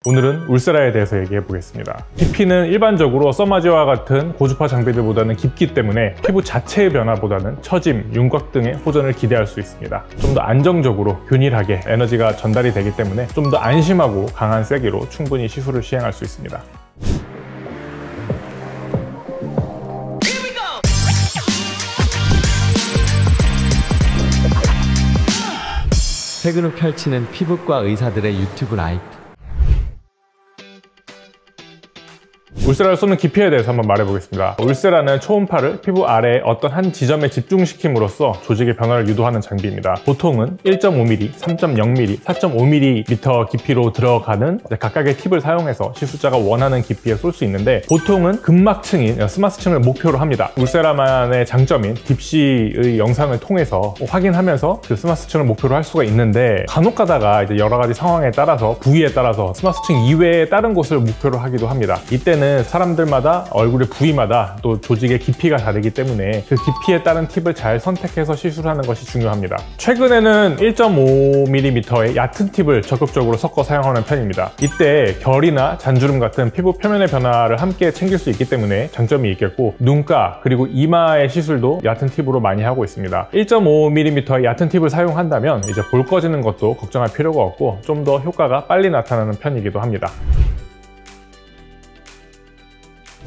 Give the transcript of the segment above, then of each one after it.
오늘은 울세라에 대해서 얘기해 보겠습니다. 깊이는 일반적으로 써마지와 같은 고주파 장비들보다는 깊기 때문에 피부 자체의 변화보다는 처짐, 윤곽 등의 호전을 기대할 수 있습니다. 좀 더 안정적으로 균일하게 에너지가 전달이 되기 때문에 좀 더 안심하고 강한 세기로 충분히 시술을 시행할 수 있습니다. 퇴근 후 펼치는 피부과 의사들의 유튜브 라이브. 울세라를 쏘는 깊이에 대해서 한번 말해보겠습니다. 울세라는 초음파를 피부 아래의 어떤 한 지점에 집중시킴으로써 조직의 변화를 유도하는 장비입니다. 보통은 1.5mm, 3.0mm, 4.5mm 깊이로 들어가는 각각의 팁을 사용해서 시술자가 원하는 깊이에 쏠 수 있는데, 보통은 근막층인 스마스층을 목표로 합니다. 울세라만의 장점인 딥시의 영상을 통해서 확인하면서 그 스마스층을 목표로 할 수가 있는데, 간혹 가다가 이제 여러 가지 상황에 따라서, 부위에 따라서 스마스층 이외의 다른 곳을 목표로 하기도 합니다. 이때는 사람들마다 얼굴의 부위마다 또 조직의 깊이가 다르기 때문에 그 깊이에 따른 팁을 잘 선택해서 시술하는 것이 중요합니다. 최근에는 1.5mm의 얕은 팁을 적극적으로 섞어 사용하는 편입니다. 이때 결이나 잔주름 같은 피부 표면의 변화를 함께 챙길 수 있기 때문에 장점이 있겠고, 눈가 그리고 이마의 시술도 얕은 팁으로 많이 하고 있습니다. 1.5mm의 얕은 팁을 사용한다면 이제 볼 꺼지는 것도 걱정할 필요가 없고 좀 더 효과가 빨리 나타나는 편이기도 합니다.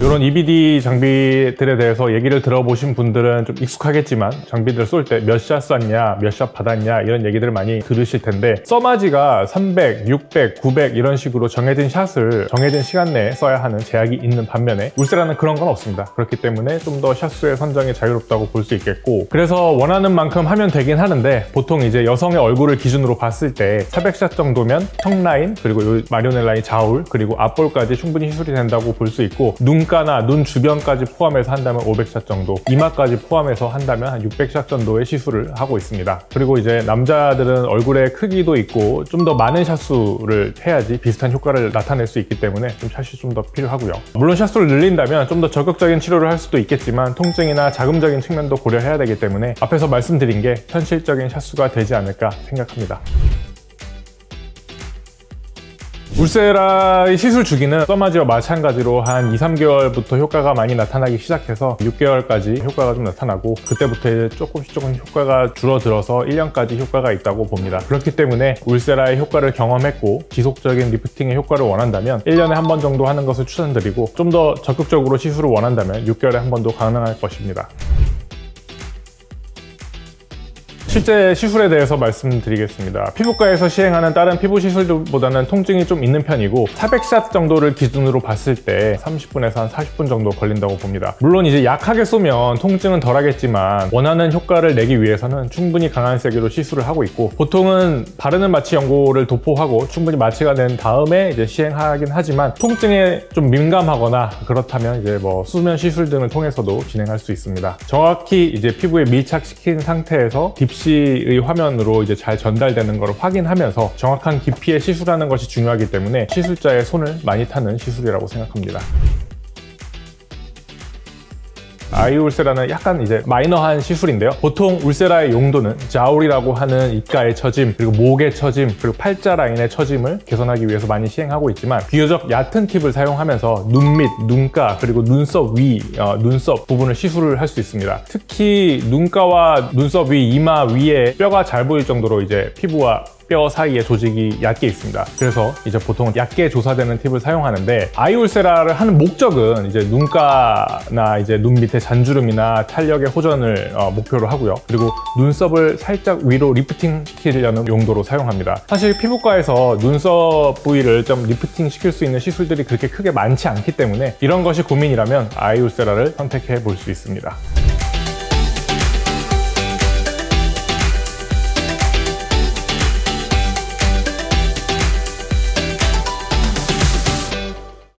이런 EBD 장비들에 대해서 얘기를 들어보신 분들은 좀 익숙하겠지만, 장비들 쏠 때 몇 샷 쐈냐, 몇 샷 받았냐 이런 얘기들을 많이 들으실 텐데, 써마지가 300, 600, 900 이런 식으로 정해진 샷을 정해진 시간 내에 써야 하는 제약이 있는 반면에 울세라는 그런 건 없습니다. 그렇기 때문에 좀 더 샷수의 선정이 자유롭다고 볼 수 있겠고, 그래서 원하는 만큼 하면 되긴 하는데, 보통 이제 여성의 얼굴을 기준으로 봤을 때 400샷 정도면 턱 라인, 그리고 이 마리오넬 라인 좌울, 그리고 앞볼까지 충분히 시술이 된다고 볼 수 있고, 눈가나 눈 주변까지 포함해서 한다면 500샷 정도, 이마까지 포함해서 한다면 한 600샷 정도의 시술을 하고 있습니다. 그리고 이제 남자들은 얼굴의 크기도 있고 좀 더 많은 샷수를 해야지 비슷한 효과를 나타낼 수 있기 때문에 좀 샷이 좀 더 필요하고요. 물론 샷수를 늘린다면 좀 더 적극적인 치료를 할 수도 있겠지만, 통증이나 자금적인 측면도 고려해야 되기 때문에 앞에서 말씀드린 게 현실적인 샷수가 되지 않을까 생각합니다. 울세라의 시술 주기는 써마지와 마찬가지로 한 2-3개월부터 효과가 많이 나타나기 시작해서 6개월까지 효과가 좀 나타나고, 그때부터 이제 조금씩 효과가 줄어들어서 1년까지 효과가 있다고 봅니다. 그렇기 때문에 울세라의 효과를 경험했고 지속적인 리프팅의 효과를 원한다면 1년에 한 번 정도 하는 것을 추천드리고, 좀 더 적극적으로 시술을 원한다면 6개월에 한 번도 가능할 것입니다. 실제 시술에 대해서 말씀드리겠습니다. 피부과에서 시행하는 다른 피부 시술보다는 통증이 좀 있는 편이고, 400샷 정도를 기준으로 봤을 때 30분에서 한 40분 정도 걸린다고 봅니다. 물론 이제 약하게 쏘면 통증은 덜 하겠지만, 원하는 효과를 내기 위해서는 충분히 강한 세기로 시술을 하고 있고, 보통은 바르는 마취 연고를 도포하고 충분히 마취가 된 다음에 이제 시행하긴 하지만, 통증에 좀 민감하거나 그렇다면 이제 수면 시술 등을 통해서도 진행할 수 있습니다. 정확히 이제 피부에 밀착시킨 상태에서 딥시의 화면으로 이제 잘 전달되는 것을 확인하면서 정확한 깊이에 시술하는 것이 중요하기 때문에 시술자의 손을 많이 타는 시술이라고 생각합니다. 아이울세라는 약간 이제 마이너한 시술인데요. 보통 울세라의 용도는 자울이라고 하는 입가의 처짐, 그리고 목의 처짐, 그리고 팔자 라인의 처짐을 개선하기 위해서 많이 시행하고 있지만, 비교적 얕은 팁을 사용하면서 눈 밑, 눈가, 그리고 눈썹 위, 눈썹 부분을 시술을 할 수 있습니다. 특히 눈가와 눈썹 위, 이마 위에 뼈가 잘 보일 정도로 이제 피부와 뼈 사이에 조직이 얕게 있습니다. 그래서 이제 보통 얕게 조사되는 팁을 사용하는데, 아이울세라를 하는 목적은 이제 눈가나 이제 눈 밑에 잔주름이나 탄력의 호전을 목표로 하고요. 그리고 눈썹을 살짝 위로 리프팅 시키려는 용도로 사용합니다. 사실 피부과에서 눈썹 부위를 좀 리프팅 시킬 수 있는 시술들이 그렇게 크게 많지 않기 때문에 이런 것이 고민이라면 아이울세라를 선택해 볼 수 있습니다.